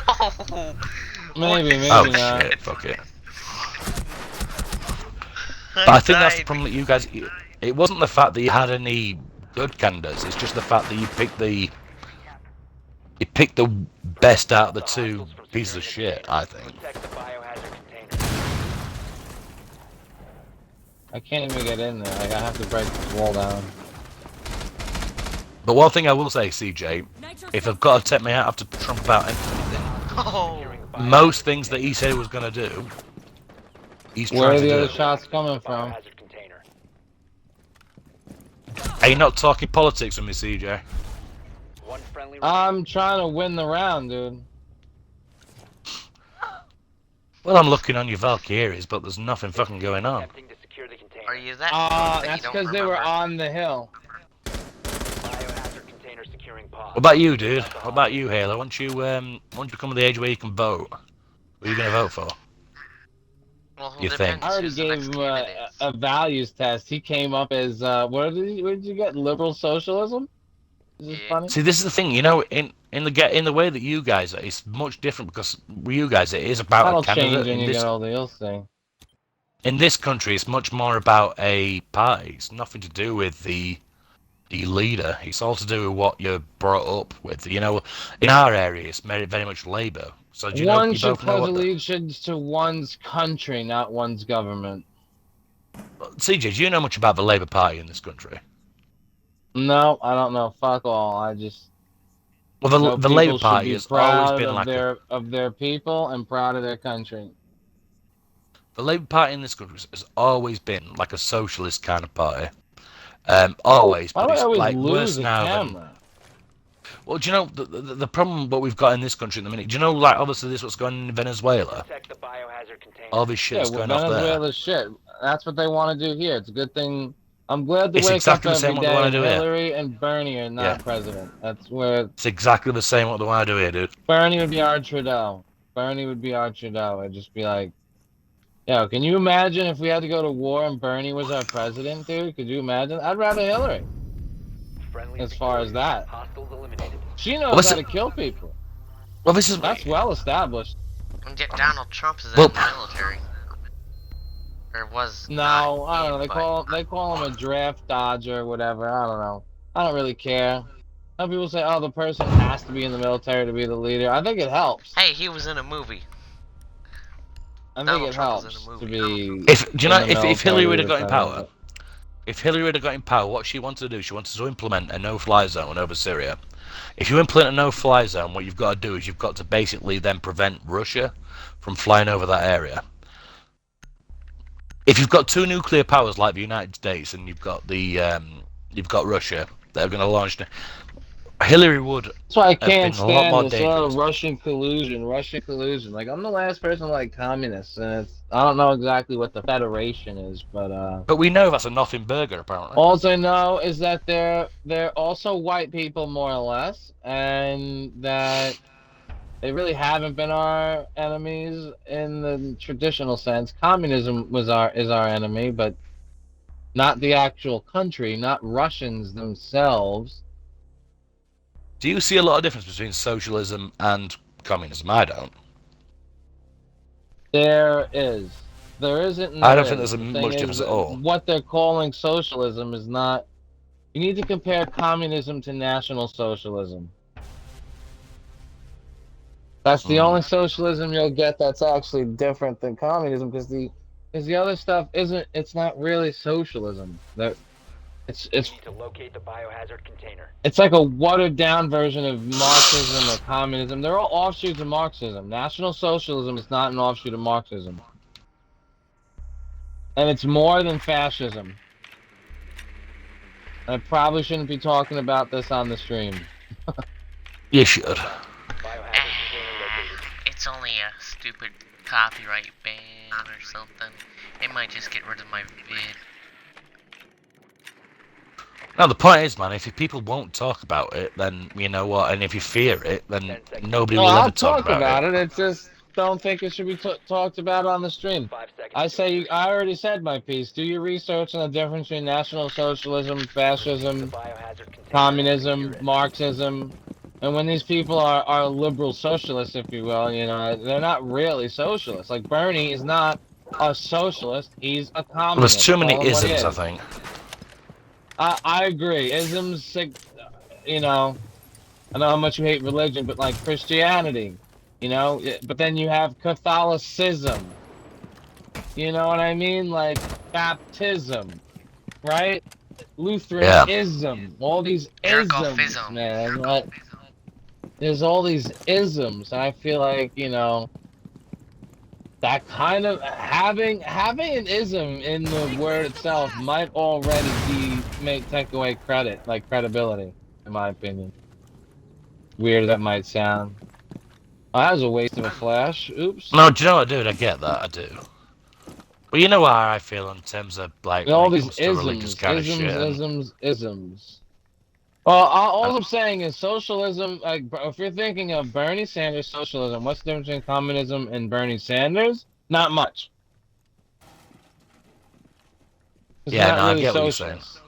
Oh, Maybe Oh not. shit, fuck it. I But I think that's the died. problem that you guys. It wasn't the fact that you had any good candidates. It's just the fact that you picked the best out of the two pieces of shit. I think. I can't even get in there. Like, I have to break this wall down. But one thing I will say, CJ, if I've got to take my hat off to Trump about anything, Oh, most things that he said he was going to do, he's Where trying are to the do. other shots coming from? Are you not talking politics with me, CJ? I'm trying to win the round, dude. Well, I'm looking on your Valkyries, but there's nothing fucking going on. are you that drunk that you That's don't because they were remember? on the hill. What about you, dude? What about you, Halo? Once you come to the age where you can vote, who are you going to vote for? Well, You it think? depends I already who's the gave next him candidate. a values test. He came up as what did you get? Liberal socialism? Is this Yeah. funny? See, this is the thing, you know, in the way that you guys are, it's much different because with you guys, it is about That'll a candidate. change when you get older. You'll see. In this country, it's much more about a party. It's nothing to do with the leader. It's all to do with what you're brought up with. You know, in our area, it's very much Labour. So do you know? One You should both know pledge what. allegiance to one's country, not one's government. CJ, do you know much about the Labour Party in this country? No, I don't know. Fuck all. I just Well, know the Labour people should Party be has always proud been of like their people and proud of their country. the Labour Party in this country has always been like a socialist kind of party. Always, Why but do I it's always like worse lose a now than. camera? Well, do you know the problem what we've got in this country at the minute? Do you know, like, obviously this what's going on in Venezuela? All this shit Yeah, that's well, going off there. Venezuela's shit. That's what they want to do here. It's a good thing. I'm glad to It's wake exactly up the same every what they day wanna and do here. Hillary and Bernie are not Yeah. president. That's where It's exactly the same what they want to do here, dude. Bernie would be our Trudeau. Bernie would be our Trudeau. I'd just be like, yo, can you imagine if we had to go to war and Bernie was our president, dude? Could you imagine? I'd rather Hillary. As far as that. She knows how to kill people. Well, this is That's well established. And yet Donald Trump is Well- in the military. Or was. No, I don't know. not, They call him a draft dodger or whatever. I don't know. I don't really care. Some people say, oh, the person has to be in the military to be the leader. I think it helps. Hey, he was in a movie. I think Donald it Trump was in helps a to movie. be. if do you know in the if Hillary military would to have be got in the power, president. if Hillary would have got in power, what she wanted to do, she wanted to implement a no-fly zone over Syria. If you implement a no-fly zone, what you've got to do is you've got to basically then prevent Russia from flying over that area. If you've got two nuclear powers like the United States and you've got Russia that are going to launch, Hillary would That's why I have can't been a lot stand more this dangerous. Russian collusion. Like, I'm the last person like communists, and I don't know exactly what the Federation is, but But we know that's a nothing burger, apparently. all I know is that they're also white people more or less, and that they really haven't been our enemies in the traditional sense. Communism is our enemy, but not the actual country, not Russians themselves. Do you see a lot of difference between socialism and communism? I don't. There is. There isn't. And I there don't think is. there's The thing much is difference at that all. What they're calling socialism is not. You need to compare communism to national socialism. That's the only socialism you'll get that's actually different than communism, because the other stuff isn't. It's not really socialism. It's To locate the biohazard container. it's like a watered down version of Marxism or communism. They're all offshoots of Marxism. National socialism is not an offshoot of Marxism. And it's more than fascism. I probably shouldn't be talking about this on the stream. You should. Biohazard container located. It's only a stupid copyright ban or something. It might just get rid of my vid. No, the point is, man, if people won't talk about it, then you know what, and if you fear it, then nobody No, will I'll ever talk about it. It's just don't think it should be talked about on the stream. 5 seconds. I say I already said my piece. Do your research on the difference between National Socialism, fascism, Biohazard container. communism, Marxism, And when these people are liberal socialists, if you will, you know, they're not really socialists. Like Bernie is not a socialist; he's a communist. There's too many Call him what he isms, I is. think. I agree. Isms, you know, I know how much you hate religion, but like Christianity, you know. But then you have Catholicism. You know what I mean? Like baptism, right? Lutheranism. All these isms, Ergophism. man. Like, there's all these isms, and I feel like, you know, that kind of having an ism in the word itself might already take away credibility, in my opinion. Weird that might sound. Oh, that was a waste of a flash. Oops. No, do you know what, dude? I get that, I do. But you know how I feel in terms of, like, All when it these comes to religious isms, kind of shit. isms. Well, all I'm saying is socialism. Like, if you're thinking of Bernie Sanders socialism, what's the difference between communism and Bernie Sanders? Not much. It's Yeah, not no, I really get what you're saying. socialist.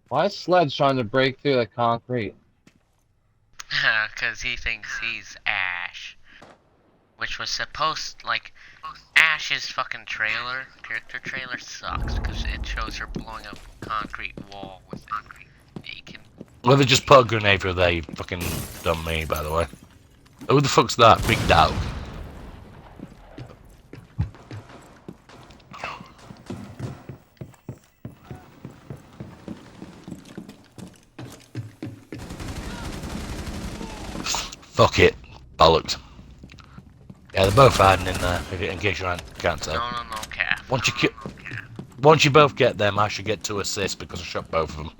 Why is Sledge trying to break through the concrete? Because he thinks he's Ash. Which was supposed, like, Ash's fucking character trailer sucks because it shows her blowing up a concrete wall with it. You can... Well, they just put a grenade through there, you fucking dumb me, by the way. Who the fuck's that? Big Dog. Fuck it. Bollocks. Yeah, they're both hiding in there, in case you can't tell. No, Cap. Once you both get them, I should get 2 assists because I shot both of them.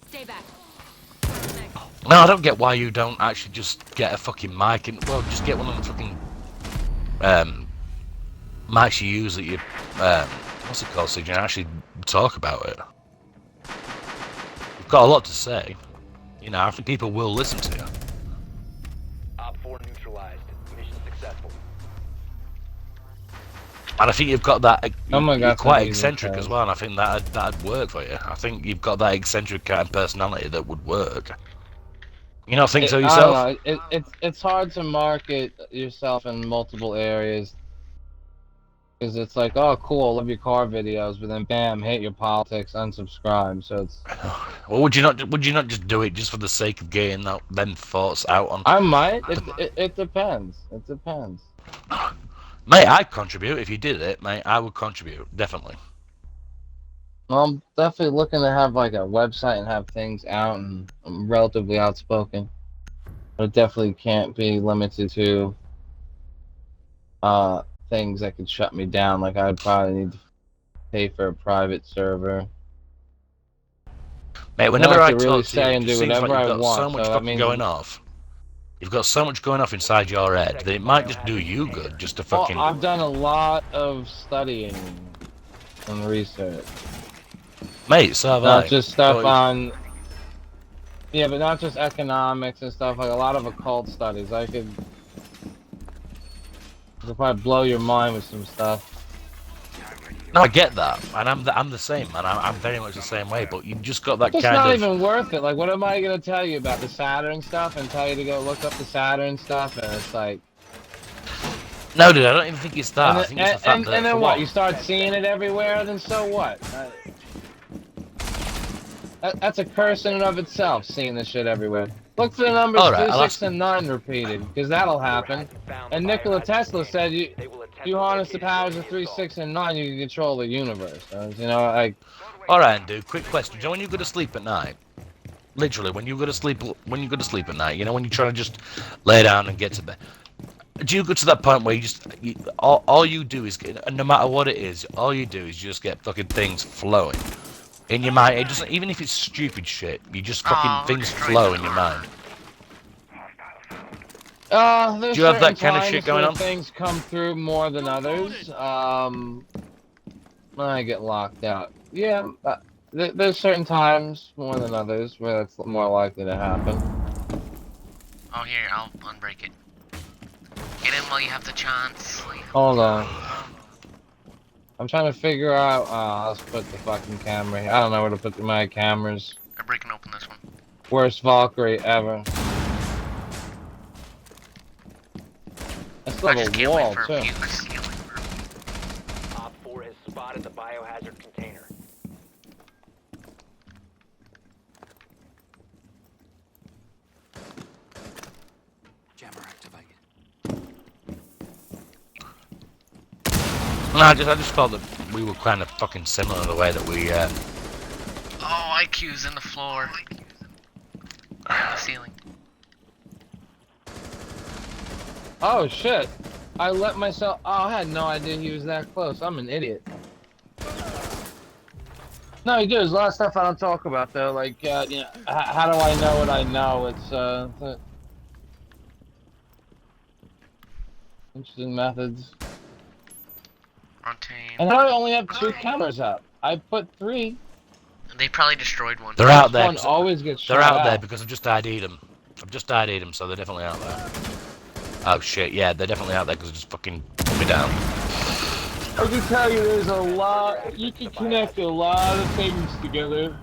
Stay back. No, I don't get why you don't actually just get a fucking mic and, well, just get one of the fucking mics you use that you what's it called, so you can actually talk about it. You've got a lot to say. You know, I think people will listen to you. Op 4 neutralized. Mission successful. And I think you've got that. Oh my God, you're quite somebody's eccentric okay. as well, and I think that'd work for you. I think you've got that eccentric kind of personality that would work. You not think so yourself? I don't know. It's hard to market yourself in multiple areas. Because it's like, oh, cool, love your car videos, but then bam, hate your politics, unsubscribe. So it's. Well, would you not just do it just for the sake of getting them thoughts out on? I might. It depends. It depends. Mate, I'd contribute if you did it, mate. I would contribute, definitely. Well, I'm definitely looking to have like a website and have things out, and I'm relatively outspoken. But it definitely can't be limited to things that could shut me down. Like I'd probably need to pay for a private server. Mate, whenever I have to talk really to say you, and it do just seems like whatever I you've got want, so much so that fucking means- going off. You've got so much going off inside your head that it might just do you good just to fucking. Well, I've done a lot of studying and research. Mate, so have Not I. just stuff Oh, on. Yeah, but not just economics and stuff. Like a lot of occult studies. I could probably blow your mind with some stuff. No, I get that, and I'm the same, man. I'm very much the same way. But you just got that It's kind not of. even worth it. Like, what am I gonna tell you about the Saturn stuff and tell you to go look up the Saturn stuff? And it's like. No, dude, I don't even think it's that. And, I think it's the fact that. and then for what? one- You start seeing it everywhere. Then so what? That's a curse in and of itself. Seeing this shit everywhere. Look for the numbers Alright, 2, I'll 6, and 9 repeated, because that'll happen. And Nikola Tesla said you harness the powers of 3, 6, and 9, you can control the universe. You know, like. Alright, dude. Quick question. Do you know when you go to sleep at night? Literally, when you go to sleep at night, you know, when you're trying to just lay down and get to bed. Do you go to that point where all you do is, no matter what it is, all you do is just get fucking things flowing in your mind? It doesn't, even if it's stupid shit, you just fucking things flow in your mind. There's Do you have that certain kind of times shit going where on? things come through more than others. When I get locked out. Yeah, there's certain times more than others where that's more likely to happen. Oh, here, I'll unbreak it. Get in while you have the chance. Hold on. I'm trying to figure out. Let's put the fucking camera here. I don't know where to put my cameras. I'm breaking open this one. Worst Valkyrie ever. I still I have just a can't wall, wait for too. a pukes. Op 4 has spotted the biohazard container. Jammer activated. No, I just felt that we were kind of fucking similar in the way that we. Oh, IQ's in the floor. The ceiling. Oh shit! I let myself. Oh, I had no idea he was that close. I'm an idiot. No, he does a lot of stuff I don't talk about though. Like, you know, how do I know what I know? It's interesting methods. Rotate. And I only have 2 cameras up. I put 3. They probably destroyed one. They're out This there. one 'Cause always gets they're shot out there out. because I've just ID'd them. I've just ID'd them, so they're definitely out there. Oh shit, yeah, they're definitely out there because they just fucking put me down. I can tell you, there's a lot. You can connect a lot of things together.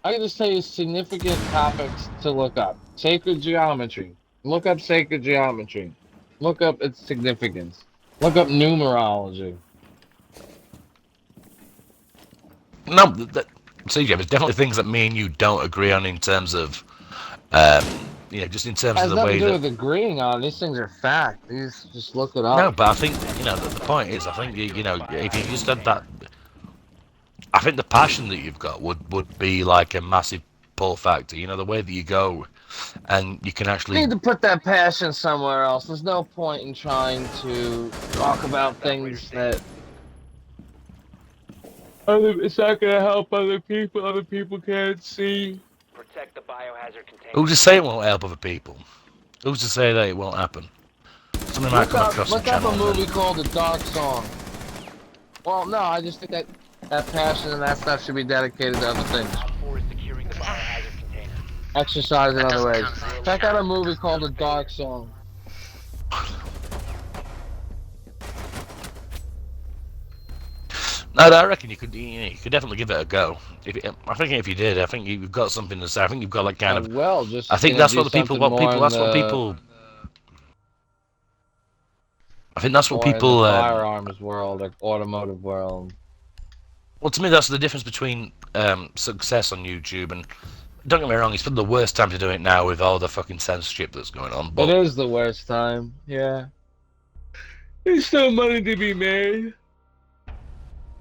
I can just tell you significant topics to look up. Sacred geometry. Look up sacred geometry. Look up its significance. Look up numerology. No, CJ, there's definitely things that me and you don't agree on in terms of, you know, just in terms Has of the nothing way to do that. with agreeing on. These things are fact. These just look it up. No, but I think you know the point is, I think you know if you just had that, I think the passion that you've got would be like a massive pull factor. You know the way that you go, and you can You actually. need to put that passion somewhere else. There's no point in trying to talk about things that it's not gonna help other people. Other people can't see. Protect the biohazard container. Who's to say it won't help other people? Who's to say that it won't happen? Something might come across the Look up channel. a and movie then- called The Dark Song. Well, no, I just think that passion and that stuff should be dedicated to other things. Op 4 is securing the biohazard container. Exercise in That other doesn't ways. count as a Check out a shot. movie called The Dark Song. No, I reckon you could. You could definitely give it a go. I think if you did, I think you've got something to say. I think you've got like kind of. Well, just I think gonna that's do what the people. something What people. more That's in what the- people. I think that's what more in people. the firearms world, like automotive world. Well, to me, that's the difference between success on YouTube and. Don't get me wrong, it's probably the worst time to do it now with all the fucking censorship that's going on. But It is the worst time. Yeah. There's still money to be made.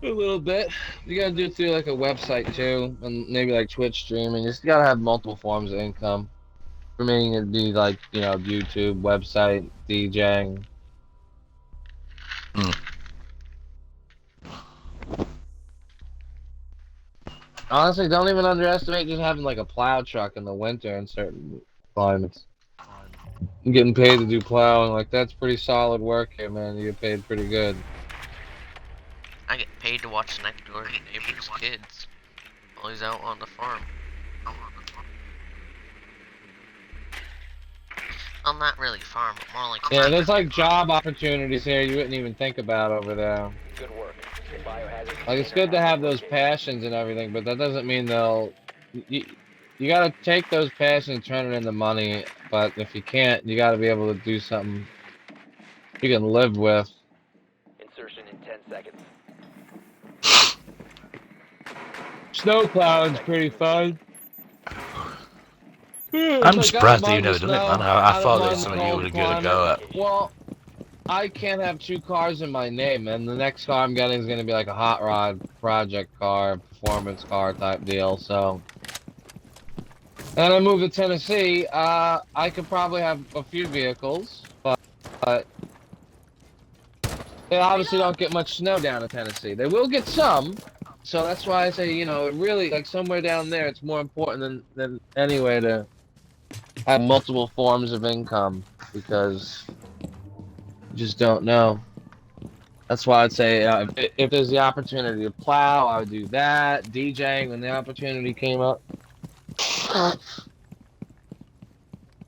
A little bit. You gotta do it through like a website too, and maybe like Twitch streaming. You just gotta have multiple forms of income. For me, it'd be like, you know, YouTube, website, DJing. Honestly, don't even underestimate just having like a plow truck in the winter in certain climates. I'm getting paid to do plowing, like that's pretty solid work here, man. You get paid pretty good. I get paid to watch the next door neighbor's kids while he's out on the farm. Well, not really farm, but more like. Yeah, there's like job opportunities here you wouldn't even think about over there. Good work. The biohazard Like it's container good to have has those been passions and everything, but that doesn't mean they'll. You gotta take those passions and turn it into money. But if you can't, you gotta be able to do something you can live with. insertion in 10 seconds. Snow plowing's pretty fun. I'm surprised that you've never done it, man. I thought that it's something you would have given a go at. Well, I can't have 2 cars in my name, and the next car I'm getting is going to be like a hot rod project car, performance car type deal. So, and I moved to Tennessee. I could probably have a few vehicles, but they obviously don't get much snow down in Tennessee. They will get some, so that's why I say, you know, it really like somewhere down there, it's more important than anyway to have multiple forms of income because you just don't know. That's why I'd say if there's the opportunity to plow, I would do that. DJing when the opportunity came up.